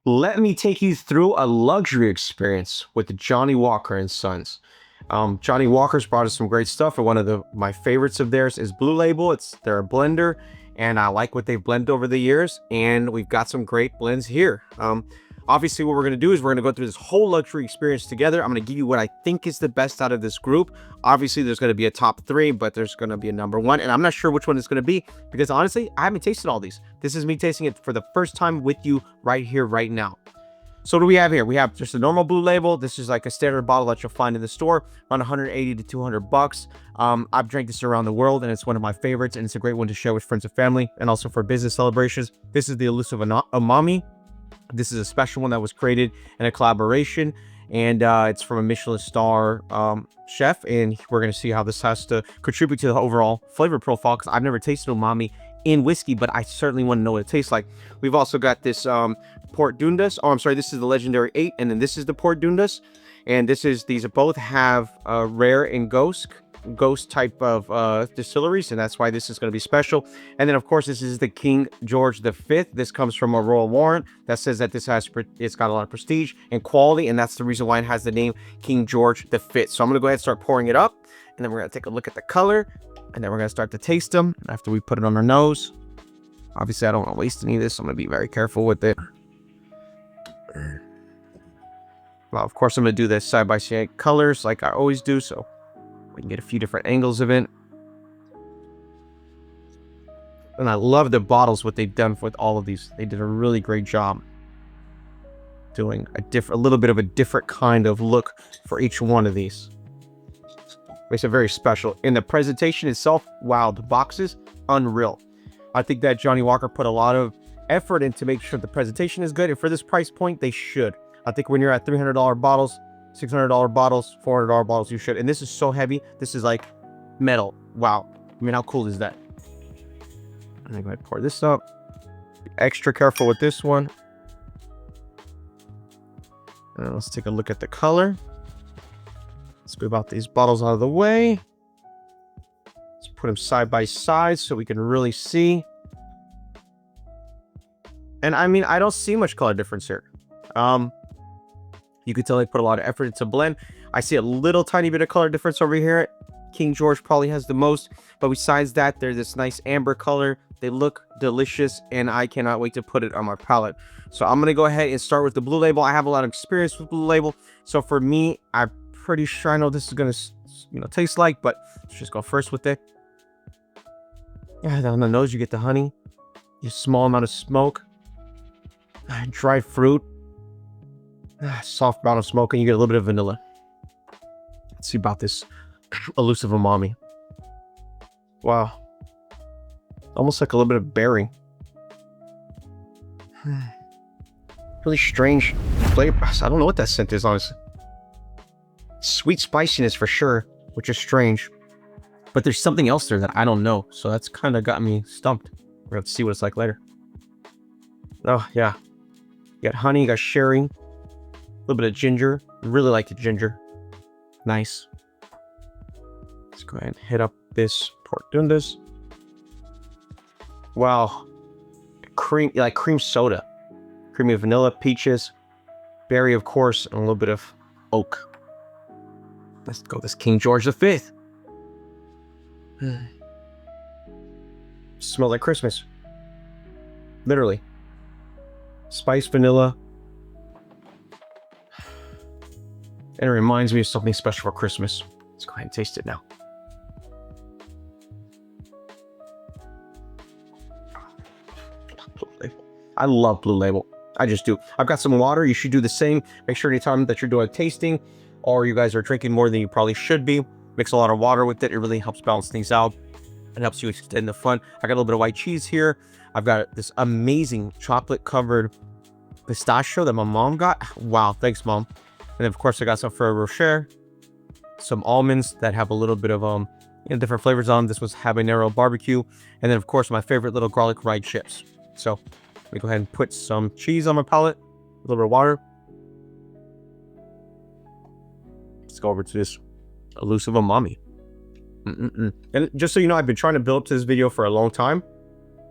Let me take you through a luxury experience with Johnnie Walker and Sons. Johnnie Walker's brought us some great stuff, and one of my favorites of theirs is Blue Label. They're a blender, and I like what they've blended over the years, and we've got some great blends here. Obviously, what we're going to do is we're going to go through this whole luxury experience together. I'm going to give you what I think is the best out of this group. Obviously, there's going to be a top 3, but there's going to be a number 1, and I'm not sure which one it's going to be because honestly, I haven't tasted all these. This is me tasting it for the first time with you right here, right now. So what do we have here? We have just a normal Blue Label. This is like a standard bottle that you'll find in the store, around 180 to 200 bucks. I've drank this around the world, and it's one of my favorites, and it's a great one to share with friends and family, and also for business celebrations. This is the Elusive Umami. This is a special one that was created in a collaboration, and it's from a Michelin star chef, and we're going to see how this has to contribute to the overall flavor profile, because I've never tasted umami in whiskey, but I certainly want to know what it tastes like. We've also got this Port Dundas. Oh, I'm sorry, this is the Legendary 8, and then this is the Port Dundas, and these both have rare and ghost type of distilleries, and that's why this is going to be special. And then of course this is the King George V. This comes from a royal warrant that says that it's got a lot of prestige and quality, and that's the reason why it has the name King George V. So I'm going to go ahead and start pouring it up, and then we're going to take a look at the color, and then we're going to start to taste them after we put it on our nose. Obviously I don't want to waste any of this, so I'm going to be very careful with it. Well, of course I'm going to do this side by side colors like I always do, so we can get a few different angles of it. And I love the bottles, what they've done with all of these. They did a really great job doing a little bit of a different kind of look for each one of these. Makes it very special. In the presentation itself, wow, the boxes, unreal. I think that Johnnie Walker put a lot of effort in to make sure the presentation is good, and for this price point, they should. I think when you're at $300 bottles, $600 bottles, $400 bottles, you should. And this is so heavy. This is like metal. Wow. I mean, how cool is that? I'm gonna go ahead and pour this up. Be extra careful with this one. And let's take a look at the color. Let's move out these bottles out of the way. Let's put them side by side so we can really see. And I mean, I don't see much color difference here. You can tell they put a lot of effort into blend. I see a little tiny bit of color difference over here. King George probably has the most, but besides that, they're this nice amber color. They look delicious, and I cannot wait to put it on my palate. So I'm gonna go ahead and start with the Blue Label. I have a lot of experience with Blue Label, so for me, I'm pretty sure I know this is gonna, taste like. But let's just go first with it. Yeah, on the nose you get the honey, a small amount of smoke, dried fruit. Soft amount of smoke, and you get a little bit of vanilla. Let's see about this Elusive Umami. Wow. Almost like a little bit of berry. Really strange flavor. I don't know what that scent is, honestly. Sweet spiciness for sure, which is strange. But there's something else there that I don't know, so that's kind of got me stumped. We're going to have to see what it's like later. Oh, yeah. You got honey, you got sherry. A little bit of ginger. Really like the ginger. Nice. Let's go ahead and hit up this Port Dundas. Wow. Cream, like cream soda. Creamy vanilla, peaches, berry, of course, and a little bit of oak. Let's go this King George V. Smell like Christmas. Literally. Spice, vanilla. And it reminds me of something special for Christmas. Let's go ahead and taste it now. Blue Label. I love Blue Label. I just do. I've got some water. You should do the same. Make sure anytime that you're doing a tasting or you guys are drinking more than you probably should be, mix a lot of water with it. It really helps balance things out. It helps you extend the fun. I got a little bit of white cheese here. I've got this amazing chocolate covered pistachio that my mom got. Wow. Thanks, Mom. And then, of course, I got some Ferrero Rocher, some almonds that have a little bit of different flavors on them. This was habanero barbecue, and then, of course, my favorite little garlic rye chips. So let me go ahead and put some cheese on my palate, a little bit of water. Let's go over to this Elusive Umami. And just so you know, I've been trying to build up to this video for a long time.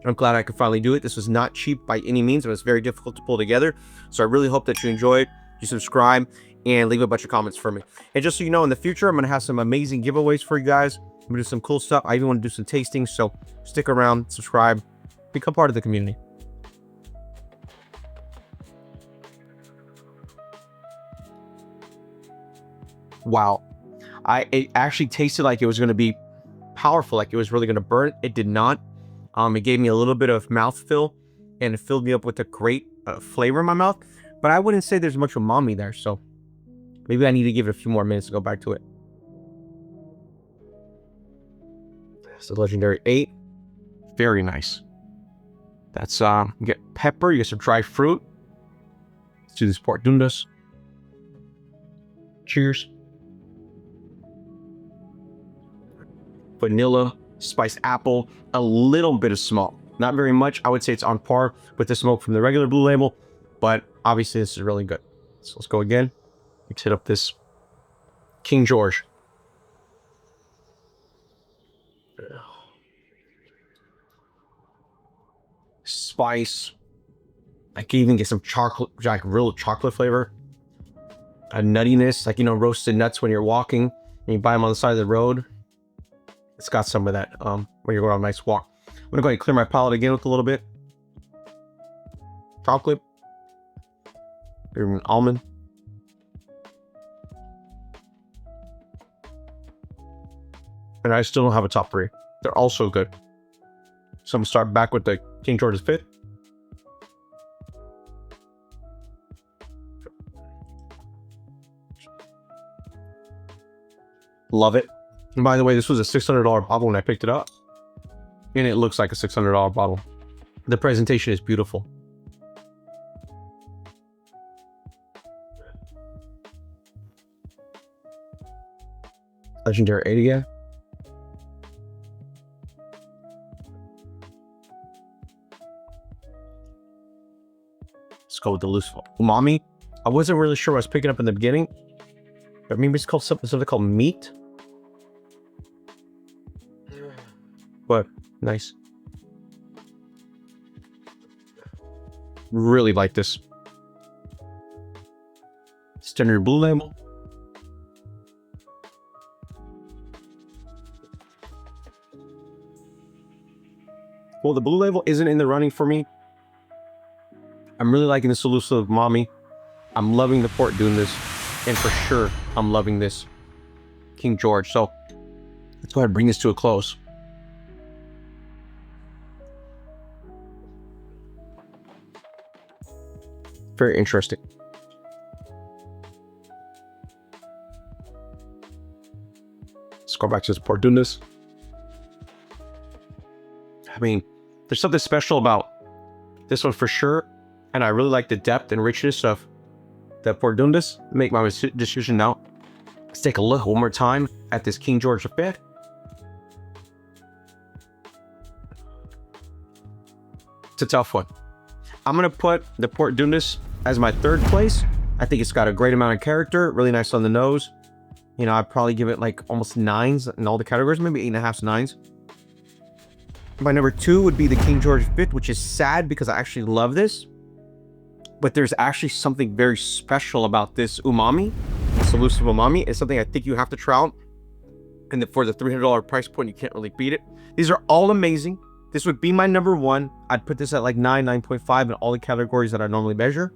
I'm glad I could finally do it. This was not cheap by any means. It was very difficult to pull together. So I really hope that you enjoyed. You subscribe and leave a bunch of comments for me. And just so you know, in the future, I'm going to have some amazing giveaways for you guys. I'm going to do some cool stuff. I even want to do some tastings. So stick around, subscribe, become part of the community. Wow. It actually tasted like it was going to be powerful, like it was really going to burn. It did not. It gave me a little bit of mouthfeel, and it filled me up with a great flavor in my mouth. But I wouldn't say there's much umami there, so maybe I need to give it a few more minutes to go back to it. It's the legendary 8. Very nice. That's you get pepper, you get some dried fruit. Let's do this port Dundas. Cheers. Vanilla, spiced apple, a little bit of smoke. Not very much. I would say it's on par with the smoke from the regular Blue Label, but obviously this is really good. So let's go again. Let's hit up this King George. Spice. I can even get some chocolate, like real chocolate flavor. A nuttiness, like, you know, roasted nuts when you're walking and you buy them on the side of the road. It's got some of that when you're going on a nice walk. I'm gonna go ahead and clear my palate again with a little bit. Chocolate. Even almond. And I still don't have a top 3. They're also good. So I'm gonna start back with the King George's 5th. Love it. And by the way, this was a $600 bottle when I picked it up. And it looks like a $600 bottle. The presentation is beautiful. Legendary 8 again. Let's go with the Elusive Umami. I wasn't really sure what I was picking up in the beginning. But maybe it's called something called meat. But nice. Really like this. Standard Blue Label. Well, the Blue Label isn't in the running for me. I'm really liking this Elusive Umami. I'm loving the Port Dundas. And for sure, I'm loving this King George. So let's go ahead and bring this to a close. Very interesting. Let's go back to the Port Dundas. I mean, there's something special about this one for sure. And I really like the depth and richness of the Port Dundas. Make my decision now. Let's take a look one more time at this King George V. It's a tough one. I'm going to put the Port Dundas as my 3rd place. I think it's got a great amount of character, really nice on the nose. You know, I'd probably give it like almost 9s in all the categories, maybe 8.5s, 9s. My number 2 would be the King George V, which is sad because I actually love this. But there's actually something very special about this umami. This Elusive Umami is something I think you have to try out. And for the $300 price point, you can't really beat it. These are all amazing. This would be my number 1. I'd put this at like 9, 9.5 in all the categories that I normally measure.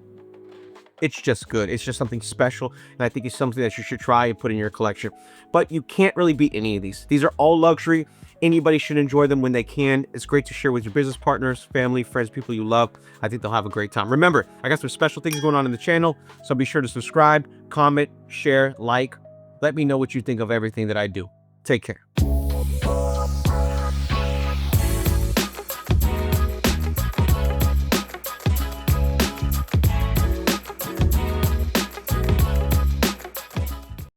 It's just good. It's just something special. And I think it's something that you should try and put in your collection. But you can't really beat any of these. These are all luxury. Anybody should enjoy them when they can. It's great to share with your business partners, family, friends, people you love. I think they'll have a great time. Remember, I got some special things going on in the channel. So be sure to subscribe, comment, share, like. Let me know what you think of everything that I do. Take care.